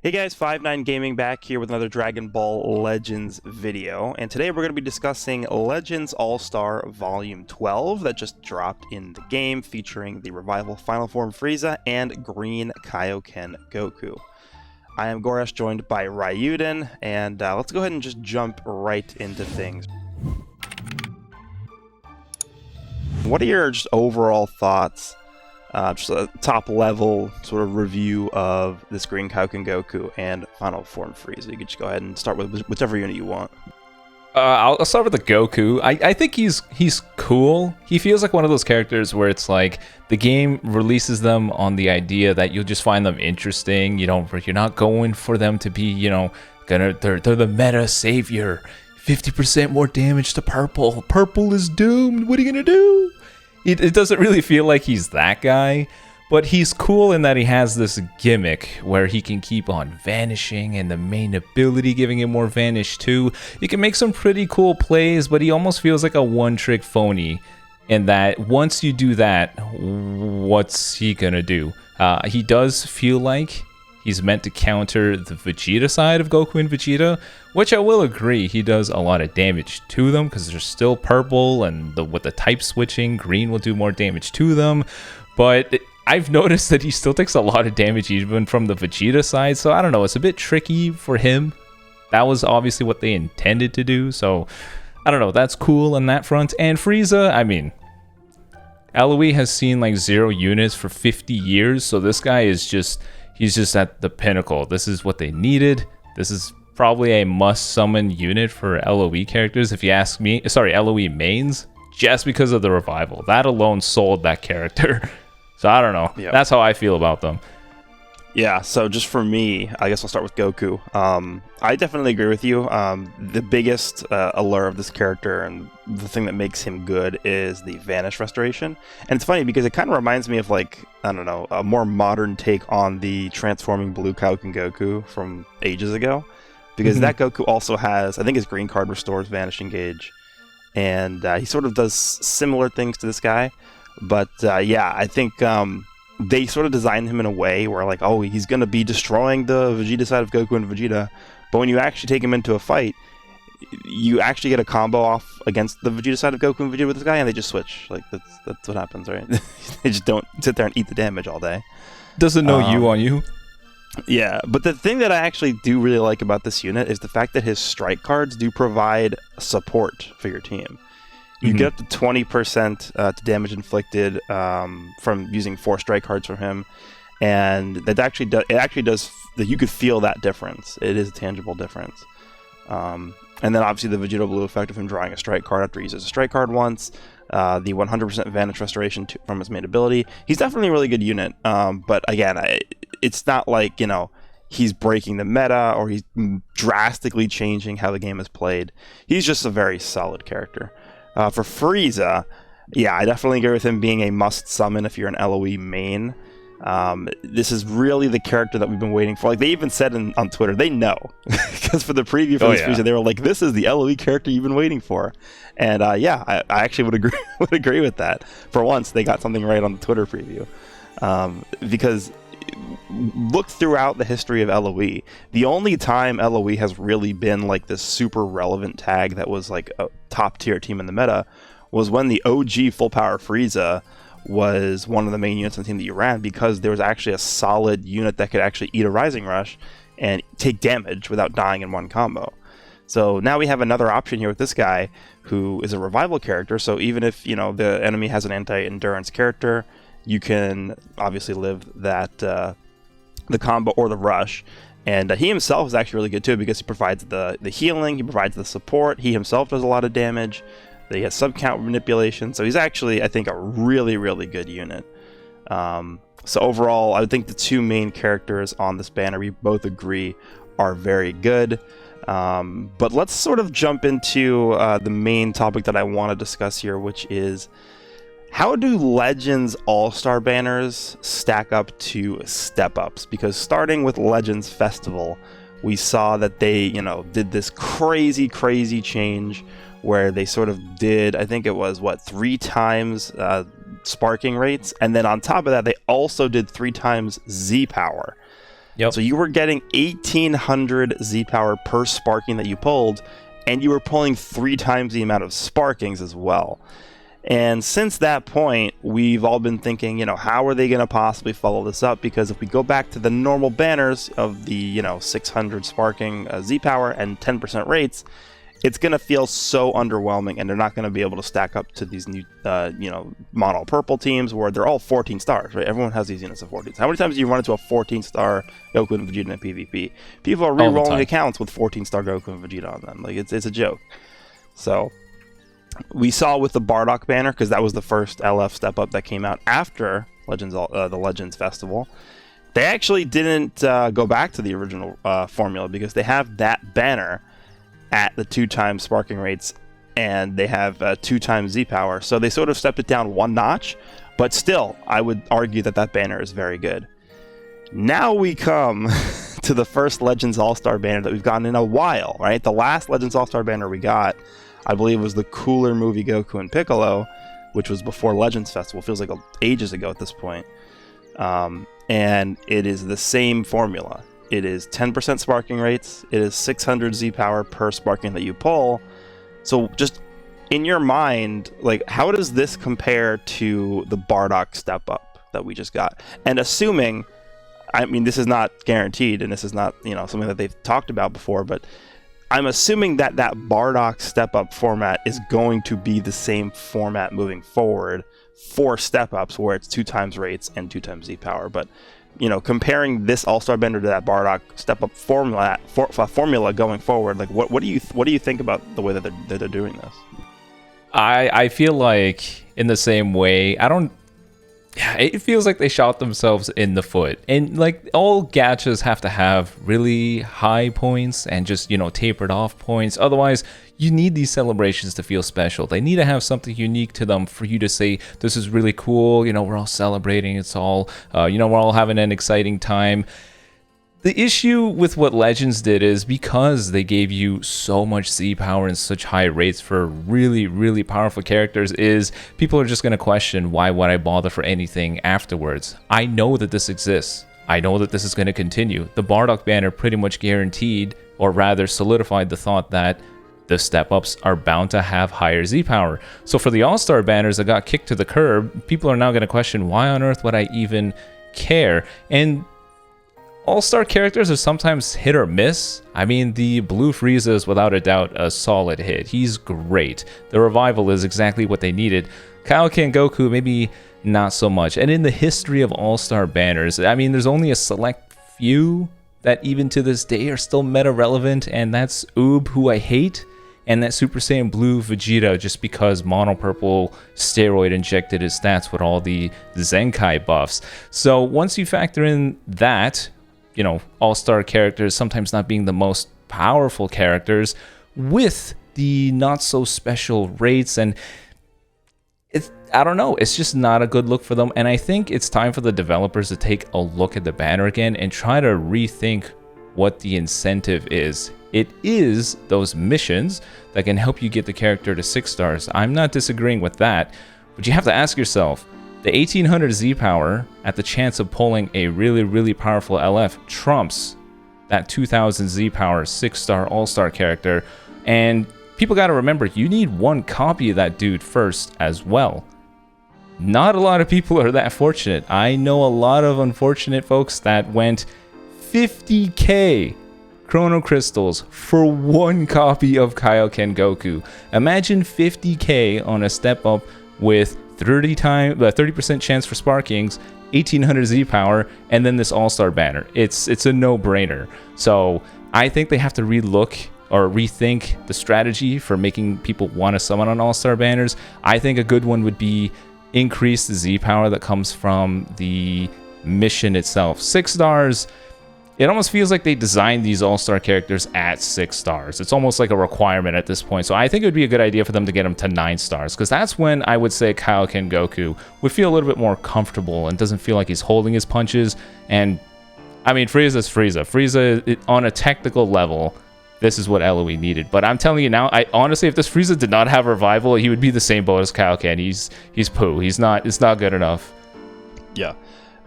Hey guys, 5-9 Gaming back here with another Dragon Ball Legends video, and today we're going to be discussing Legends All-Star Volume 12 that just dropped in the game, featuring the Revival Final Form Frieza and Green Kaioken Goku. I am Goresh, joined by Ryuden, and let's go ahead and just jump right into things. What are your just overall thoughts? Just a top level sort of review of this Green Kaioken Goku and Final Form Frieza. You could just go ahead and start with whichever unit you want. I'll start with the Goku. I think he's cool. He feels like one of those characters where it's like the game releases them on the idea that you'll just find them interesting. You're not going for them to be, they're the meta savior. 50% more damage to purple. Purple is doomed. What are you gonna do? It doesn't really feel like he's that guy, but he's cool in that he has this gimmick where he can keep on vanishing, and the main ability giving him more vanish too. You can make some pretty cool plays, but he almost feels like a one-trick phony in that once you do that, what's he gonna do? He does feel like he's meant to counter the Vegeta side of Goku and Vegeta, which I will agree, he does a lot of damage to them because they're still purple, and with the type switching, green will do more damage to them. But I've noticed that he still takes a lot of damage even from the Vegeta side, so I don't know, it's a bit tricky for him. That was obviously what they intended to do, so I don't know, that's cool on that front. And Frieza, I mean, LOE has seen like 0 units for 50 years, so this guy is he's just at the pinnacle. This is what they needed. This is probably a must-summon unit for LOE characters, if you ask me. Sorry, LOE mains, just because of the revival. That alone sold that character. So I don't know. Yep. That's how I feel about them. Yeah, so just for me, I guess I'll start with Goku. I definitely agree with you. The biggest allure of this character and the thing that makes him good is the Vanish Restoration. And it's funny because it kind of reminds me of, like, I don't know, a more modern take on the transforming Blue Kaioken Goku from ages ago. Because that Goku also has, I think his green card restores Vanish Engage. And he sort of does similar things to this guy. But yeah, I think they sort of designed him in a way where, like, oh, he's going to be destroying the Vegeta side of Goku and Vegeta. But when you actually take him into a fight, you actually get a combo off against the Vegeta side of Goku and Vegeta with this guy, and they just switch. Like, that's what happens, right? They just don't sit there and eat the damage all day. Doesn't know you on you. Yeah, but the thing that I actually do really like about this unit is the fact that his strike cards do provide support for your team. You get up to 20% to damage inflicted from using 4 strike cards from him, and that actually does that. You could feel that difference. It is a tangible difference. And then obviously the Vegeta Blue effect of him drawing a strike card after he uses a strike card once. The 100% Vanish Restoration from his main ability. He's definitely a really good unit. But again, it's not like, he's breaking the meta or he's drastically changing how the game is played. He's just a very solid character. For Frieza, yeah, I definitely agree with him being a must summon if you're an LOE main. This is really the character that we've been waiting for. Like, they even said on Twitter, they know. Because for the preview for this Frieza, they were like, this is the LOE character you've been waiting for. And yeah, I actually would agree with that. For once, they got something right on the Twitter preview. Because look throughout the history of LOE, the only time LOE has really been like this super relevant tag that was like a top tier team in the meta was when the OG full power Frieza was one of the main units on the team that you ran, because there was actually a solid unit that could actually eat a Rising Rush and take damage without dying in one combo. So now we have another option here with this guy who is a revival character. So even if, the enemy has an anti-endurance character, you can obviously live that the combo or the rush. And he himself is actually really good too, because he provides the healing, he provides the support, he himself does a lot of damage, he has sub-count manipulation, so he's actually, I think, a really, really good unit. So overall, I think the 2 main characters on this banner, we both agree, are very good. But let's sort of jump into the main topic that I want to discuss here, which is, how do Legends All-Star banners stack up to step-ups? Because starting with Legends Festival, we saw that they, did this crazy change where they sort of did, I think it was, 3 times sparking rates, and then on top of that, they also did 3 times Z power. Yep. So you were getting 1800 Z power per sparking that you pulled, and you were pulling 3 times the amount of sparkings as well. And since that point, we've all been thinking, how are they going to possibly follow this up? Because if we go back to the normal banners of the, 600 sparking Z power and 10% rates, it's going to feel so underwhelming, and they're not going to be able to stack up to these new, mono purple teams where they're all 14 stars, right? Everyone has these units of 14. How many times do you run into a 14-star Goku and Vegeta in PvP? People are re-rolling accounts with 14-star Goku and Vegeta on them. Like, it's a joke. So we saw with the Bardock banner, because that was the first LF step up that came out after the Legends Festival. They actually didn't go back to the original formula, because they have that banner at the 2 times sparking rates, and they have 2 times Z power. So they sort of stepped it down 1 notch, but still, I would argue that banner is very good. Now we come to the first Legends All-Star banner that we've gotten in a while, right? The last Legends All-Star banner we got, I believe, was the cooler movie Goku and Piccolo, which was before Legends Festival. Feels like ages ago at this point. And it is the same formula. It is 10% sparking rates. It is 600 Z power per sparking that you pull. So just in your mind, like, how does this compare to the Bardock step up that we just got? And assuming, I mean, this is not guaranteed, and this is not, something that they've talked about before, but I'm assuming that Bardock step up format is going to be the same format moving forward for step ups, where it's 2 times rates and 2 times Z power. But comparing this All-Star Bender to that Bardock step up formula going forward, like what do you think about the way that they're doing this? I feel like in the same way, it feels like they shot themselves in the foot. And like, all gachas have to have really high points and just, tapered off points. Otherwise, you need these celebrations to feel special. They need to have something unique to them for you to say, this is really cool. We're all celebrating. It's all, we're all having an exciting time. The issue with what Legends did is, because they gave you so much Z power and such high rates for really, really powerful characters, is people are just going to question, why would I bother for anything afterwards? I know that this exists. I know that this is going to continue. The Bardock banner pretty much guaranteed, or rather solidified, the thought that the step-ups are bound to have higher Z power. So for the All-Star banners that got kicked to the curb, people are now going to question, why on earth would I even care? And All-Star characters are sometimes hit or miss. I mean, the Blue Frieza is without a doubt a solid hit. He's great. The revival is exactly what they needed. Kaioken Goku, maybe not so much. And in the history of All-Star banners, I mean, there's only a select few that even to this day are still meta relevant, and that's Oob, who I hate, and that Super Saiyan Blue Vegeta, just because Mono Purple steroid injected his stats with all the Zenkai buffs. So once you factor in that, all-star characters sometimes not being the most powerful characters, with the not so special rates, and I don't know, it's just not a good look for them. And I think it's time for the developers to take a look at the banner again and try to rethink what the incentive is. It is those missions that can help you get the character to 6 stars. I'm not disagreeing with that, but you have to ask yourself, the 1800 Z power at the chance of pulling a really, really powerful LF trumps that 2000 Z power 6-star all-star character. And people got to remember, you need 1 copy of that dude first as well. Not a lot of people are that fortunate. I know a lot of unfortunate folks that went 50k Chrono Crystals for 1 copy of Kaioken Goku. Imagine 50k on a step up with 30% chance for sparkings, 1800 Z power, and then this all-star banner. It's a no-brainer. So I think they have to relook or rethink the strategy for making people want to summon on all-star banners. I think a good one would be increase the Z power that comes from the mission itself. 6 stars, it almost feels like they designed these all-star characters at 6 stars. It's almost like a requirement at this point. So I think it would be a good idea for them to get them to 9 stars, because that's when I would say Kaioken Goku would feel a little bit more comfortable and doesn't feel like he's holding his punches. And I mean, Frieza's Frieza. Frieza, on a technical level, this is what LOE needed. But I'm telling you now, honestly, if this Frieza did not have revival, he would be the same boat as Kaioken. He's poo. It's not good enough. Yeah.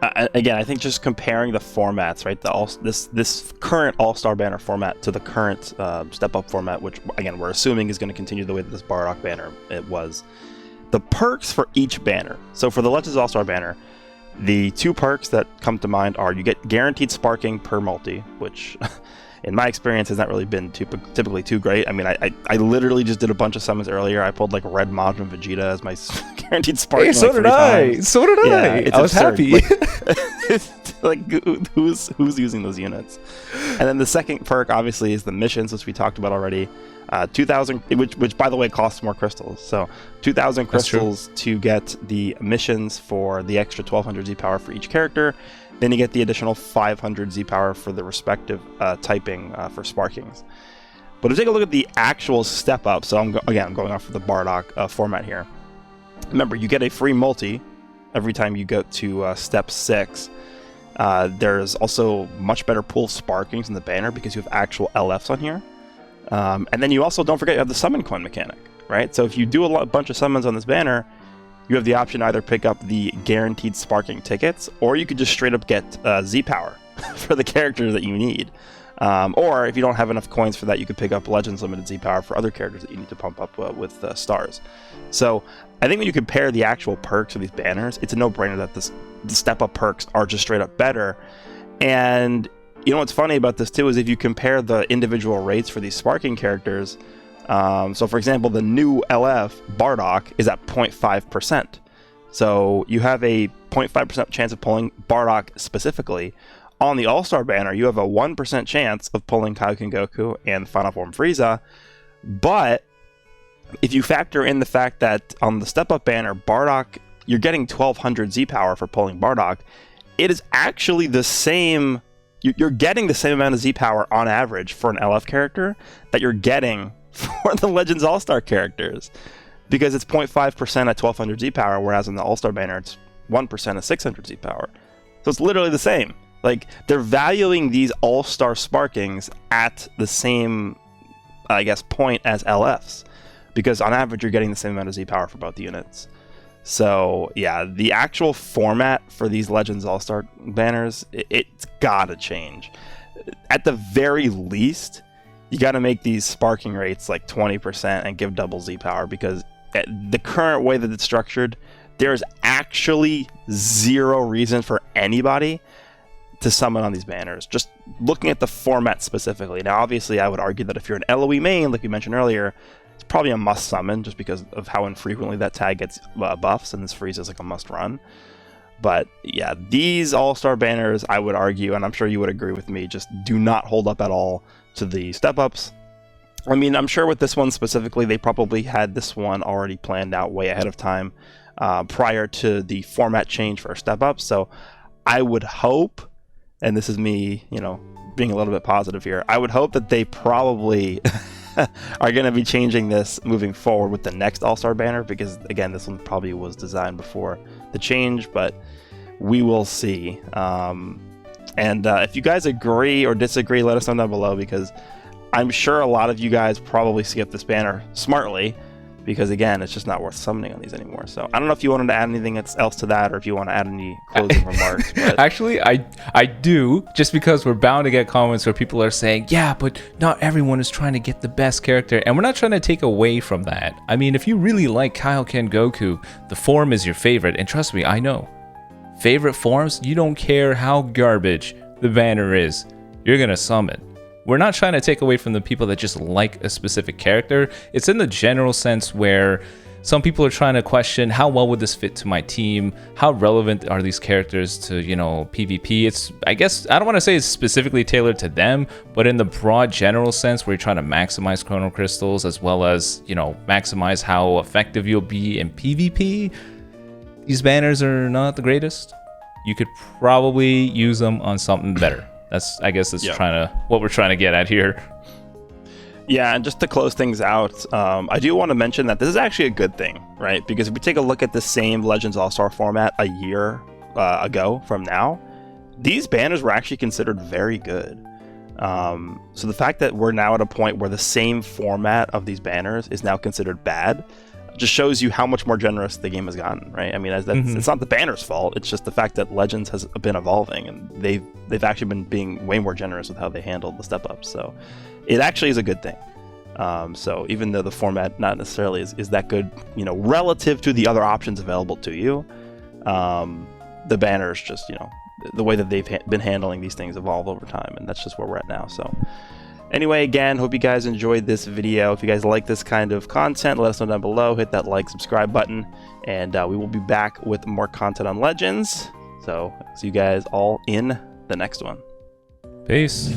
Again, I think just comparing the formats, right? This current All-Star banner format to the current Step-Up format, which again we're assuming is going to continue the way that this Bardock banner it was. The perks for each banner. So for the Legends All-Star banner, the 2 perks that come to mind are you get guaranteed sparking per multi, which in my experience has not really been typically too great. I mean, I literally just did a bunch of summons earlier. I pulled like Red Majin Vegeta as my guaranteed sparking. Hey, so did I. So did I. I was happy. Like who's using those units? And then the second perk obviously is the missions, which we talked about already. 2,000, which by the way costs more crystals. So 2,000 crystals to get the missions for the extra 1,200 Z power for each character. Then you get the additional 500 Z power for the respective typing for sparkings. But if you take a look at the actual step up, so I'm going off of the Bardock format here. Remember, you get a free multi every time you go to step 6. There's also much better pool of sparkings in the banner because you have actual LFs on here. And then you also, don't forget, you have the summon coin mechanic, right? So if you do a bunch of summons on this banner, you have the option to either pick up the guaranteed sparking tickets, or you could just straight up get Z power for the characters that you need. Or if you don't have enough coins for that, you could pick up Legends Limited Z power for other characters that you need to pump up with stars. So I think when you compare the actual perks of these banners, it's a no-brainer that the step-up perks are just straight up better. And you know what's funny about this too is if you compare the individual rates for these sparking characters, so for example, the new LF Bardock is at 0.5%. So you have a 0.5% chance of pulling Bardock specifically. On the All-Star banner, you have a 1% chance of pulling Kaioken Goku and Final Form Frieza. But if you factor in the fact that on the Step Up banner, Bardock, you're getting 1,200 Z power for pulling Bardock, it is actually the same. You're getting the same amount of Z power on average for an LF character that you're getting for the Legends All-Star characters, because it's 0.5% at 1,200 Z power, whereas in the All-Star banner, it's 1% at 600 Z power. So it's literally the same. Like, they're valuing these All-Star sparkings at the same, I guess, point as LFs, because on average, you're getting the same amount of Z power for both units. So, yeah, the actual format for these Legends All-Star banners, it's gotta change. At the very least, you gotta make these sparking rates like 20% and give double Z power, because the current way that it's structured, there's actually zero reason for anybody to summon on these banners. Just looking at the format specifically. Now, obviously, I would argue that if you're an LOE main, like you mentioned earlier, it's probably a must summon just because of how infrequently that tag gets buffs, and this freeze is like a must run. But yeah, these All-Star banners, I would argue, and I'm sure you would agree with me, just do not hold up at all to the step-ups. I mean, I'm sure with this one specifically, they probably had this one already planned out way ahead of time prior to the format change for step-ups. So I would hope, and this is me, being a little bit positive here, I would hope that they probably are going to be changing this moving forward with the next All-Star banner, because again, this one probably was designed before the change, but we will see. And if you guys agree or disagree, let us know down below, because I'm sure a lot of you guys probably skip this banner smartly, because again, it's just not worth summoning on these anymore. So I don't know if you wanted to add anything else to that, or if you want to add any closing remarks. But actually, I do, just because we're bound to get comments where people are saying, yeah, but not everyone is trying to get the best character, and we're not trying to take away from that. I mean, if you really like Kaioken Goku, the form is your favorite, and trust me, I know. Favorite forms, you don't care how garbage the banner is, you're gonna summon. We're not trying to take away from the people that just like a specific character. It's in the general sense where some people are trying to question, how well would this fit to my team? How relevant are these characters to, PvP? It's, I guess, I don't want to say it's specifically tailored to them, but in the broad general sense where you're trying to maximize chrono crystals as well as, maximize how effective you'll be in PvP, these banners are not the greatest. You could probably use them on something better. I guess that's what we're trying to get at here. Yeah, and just to close things out, I do want to mention that this is actually a good thing, right? Because if we take a look at the same Legends All-Star format a year ago from now, these banners were actually considered very good. So the fact that we're now at a point where the same format of these banners is now considered bad, just shows you how much more generous the game has gotten, right? I mean, it's not the banner's fault. It's just the fact that Legends has been evolving, and they've actually been being way more generous with how they handled the step ups. So it actually is a good thing. So even though the format not necessarily is that good, relative to the other options available to you, the banners just, the way that they've been handling these things evolve over time, and that's just where we're at now. So anyway, again, hope you guys enjoyed this video. If you guys like this kind of content, let us know down below. Hit that like, subscribe button, and we will be back with more content on Legends. So see you guys all in the next one. Peace.